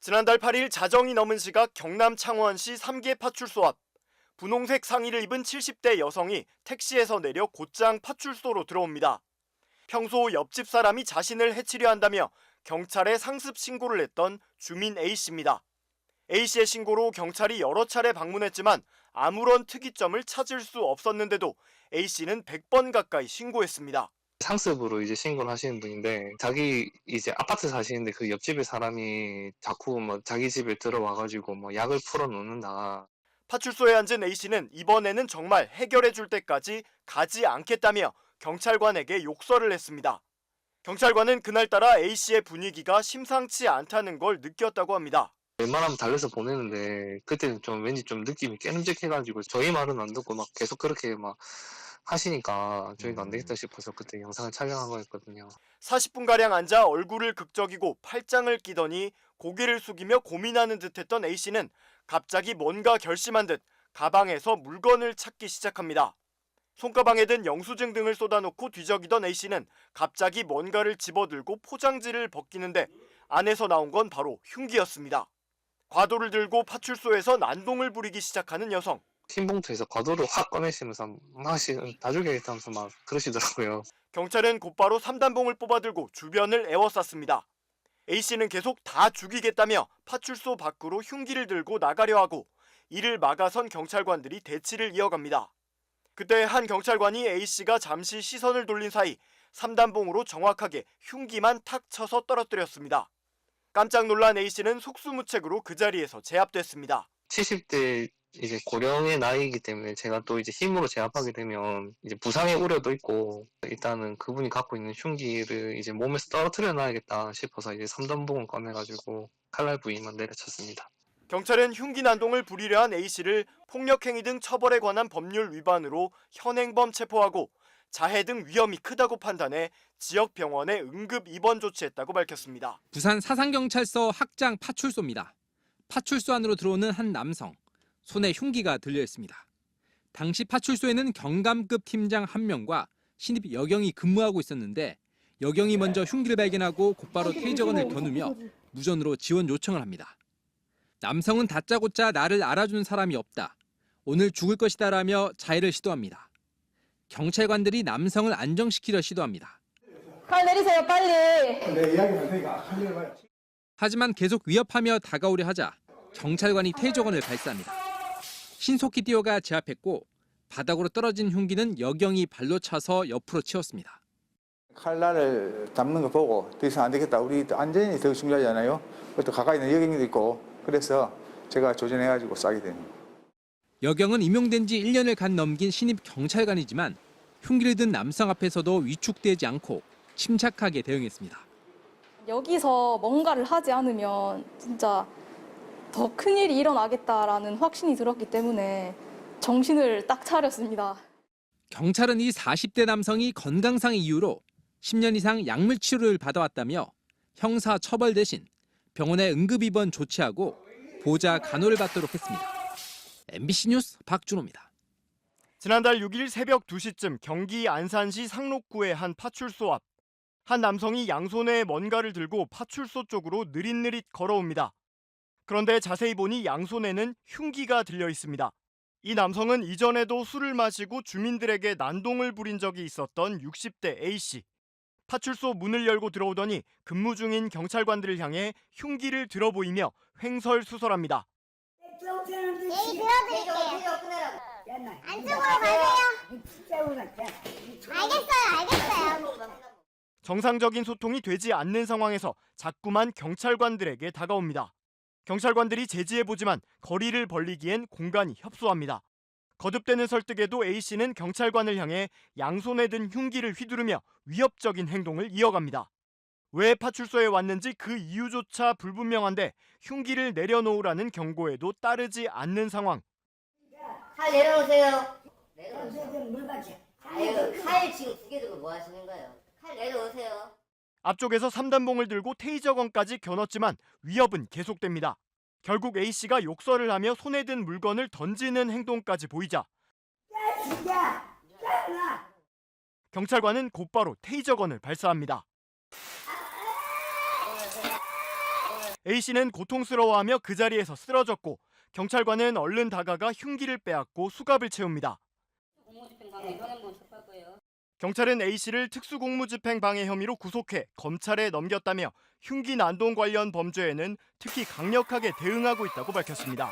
지난달 8일 자정이 넘은 시각 경남 창원시 3개 파출소 앞 분홍색 상의를 입은 70대 여성이 택시에서 내려 곧장 파출소로 들어옵니다. 평소 옆집 사람이 자신을 해치려 한다며 경찰에 상습 신고를 했던 주민 A씨입니다. A씨의 신고로 경찰이 여러 차례 방문했지만 아무런 특이점을 찾을 수 없었는데도 A씨는 100번 가까이 신고했습니다. 상습으로 이제 신고를 하시는 분인데 자기 이제 아파트 사시는데 그 옆집에 사람이 자꾸 뭐 자기 집에 들어와가지고 뭐 약을 풀어 놓는다. 파출소에 앉은 A씨는 이번에는 정말 해결해 줄 때까지 가지 않겠다며 경찰관에게 욕설을 했습니다. 경찰관은 그날따라 A씨의 분위기가 심상치 않다는 걸 느꼈다고 합니다. 웬만하면 달래서 보내는데 그때는 좀 왠지 좀 느낌이 깨름직해가지고 저희 말은 안 듣고 막 계속 그렇게 막 하시니까 저희도 안 되겠다 싶어서 그때 영상을 촬영한 거였거든요. 40분가량 앉아 얼굴을 극적이고 팔짱을 끼더니 고개를 숙이며 고민하는 듯했던 A씨는 갑자기 뭔가 결심한 듯 가방에서 물건을 찾기 시작합니다. 손가방에 든 영수증 등을 쏟아놓고 뒤적이던 A씨는 갑자기 뭔가를 집어들고 포장지를 벗기는데 안에서 나온 건 바로 흉기였습니다. 과도를 들고 파출소에서 난동을 부리기 시작하는 여성. 흰 봉투에서 과도를 확 꺼내시면서 막 다 죽여야겠다면서 막 그러시더라고요. 경찰은 곧바로 3단봉을 뽑아들고 주변을 에워쌌습니다. A씨는 계속 다 죽이겠다며 파출소 밖으로 흉기를 들고 나가려 하고 이를 막아선 경찰관들이 대치를 이어갑니다. 그때 한 경찰관이 A씨가 잠시 시선을 돌린 사이 3단봉으로 정확하게 흉기만 탁 쳐서 떨어뜨렸습니다. 깜짝 놀란 A씨는 속수무책으로 그 자리에서 제압됐습니다. 70대 이제 고령의 나이이기 때문에 제가 또 이제 힘으로 제압하게 되면 이제 부상의 우려도 있고 일단은 그분이 갖고 있는 흉기를 이제 몸에서 떨어뜨려 놔야겠다 싶어서 이제 3단봉을 꺼내가지고 칼날 부위만 내려쳤습니다. 경찰은 흉기 난동을 부리려 한 A씨를 폭력행위 등 처벌에 관한 법률 위반으로 현행범 체포하고 자해 등 위험이 크다고 판단해 지역 병원에 응급 입원 조치했다고 밝혔습니다. 부산 사상경찰서 학장 파출소입니다. 파출소 안으로 들어오는 한 남성, 손에 흉기가 들려 있습니다. 당시 파출소에는 경감급 팀장 1명과 신입 여경이 근무하고 있었는데 여경이 먼저 흉기를 발견하고 곧바로 테이저건을 겨누며 무전으로 지원 요청을 합니다. 남성은 다짜고짜 나를 알아주는 사람이 없다. 오늘 죽을 것이다라며 자해를 시도합니다. 경찰관들이 남성을 안정시키려 시도합니다. 칼 내리세요, 빨리. 내 이야기만 되니까 칼 내려봐요. 하지만 계속 위협하며 다가오려 하자 경찰관이 테이저건을 발사합니다. 신속히 뛰어가 제압했고 바닥으로 떨어진 흉기는 여경이 발로 차서 옆으로 치웠습니다. 칼날을 잡는 거 보고 더 이상 안 되겠다. 우리 안전이 더 중요하잖아요. 또 가까이 있는 여경이도 있고 그래서 제가 조준해가지고 쏴게 됩니다. 여경은 임용된 지 1년을 간 넘긴 신입 경찰관이지만 흉기를 든 남성 앞에서도 위축되지 않고 침착하게 대응했습니다. 여기서 뭔가를 하지 않으면 진짜 더 큰일이 일어나겠다라는 확신이 들었기 때문에 정신을 딱 차렸습니다. 경찰은 이 40대 남성이 건강상의 이유로 10년 이상 약물 치료를 받아왔다며 형사 처벌 대신 병원에 응급입원 조치하고 보좌 간호를 받도록 했습니다. MBC 뉴스 박준호입니다. 지난달 6일 새벽 2시쯤 경기 안산시 상록구의 한 파출소 앞. 한 남성이 양손에 뭔가를 들고 파출소 쪽으로 느릿느릿 걸어옵니다. 그런데 자세히 보니 양손에는 흉기가 들려 있습니다. 이 남성은 이전에도 술을 마시고 주민들에게 난동을 부린 적이 있었던 60대 A씨. 파출소 문을 열고 들어오더니 근무 중인 경찰관들을 향해 흉기를 들어 보이며 횡설수설합니다. 얘기 들어드릴게요. 안쪽으로 가세요. 알겠어요. 정상적인 소통이 되지 않는 상황에서 자꾸만 경찰관들에게 다가옵니다. 경찰관들이 제지해보지만 거리를 벌리기엔 공간이 협소합니다. 거듭되는 설득에도 A씨는 경찰관을 향해 양손에 든 흉기를 휘두르며 위협적인 행동을 이어갑니다. 왜 파출소에 왔는지 그 이유조차 불분명한데 흉기를 내려놓으라는 경고에도 따르지 않는 상황. 칼 내려오세요. 칼 지금 2개 들고 뭐 하시는 거예요? 칼 내려오세요. 앞쪽에서 3단봉을 들고 테이저건까지 겨눴지만 위협은 계속됩니다. 결국 A씨가 욕설을 하며 손에 든 물건을 던지는 행동까지 보이자 경찰관은 곧바로 테이저건을 발사합니다. A씨는 고통스러워하며 그 자리에서 쓰러졌고 경찰관은 얼른 다가가 흉기를 빼앗고 수갑을 채웁니다. 경찰은 A씨를 특수공무집행방해 혐의로 구속해 검찰에 넘겼다며 흉기 난동 관련 범죄에는 특히 강력하게 대응하고 있다고 밝혔습니다.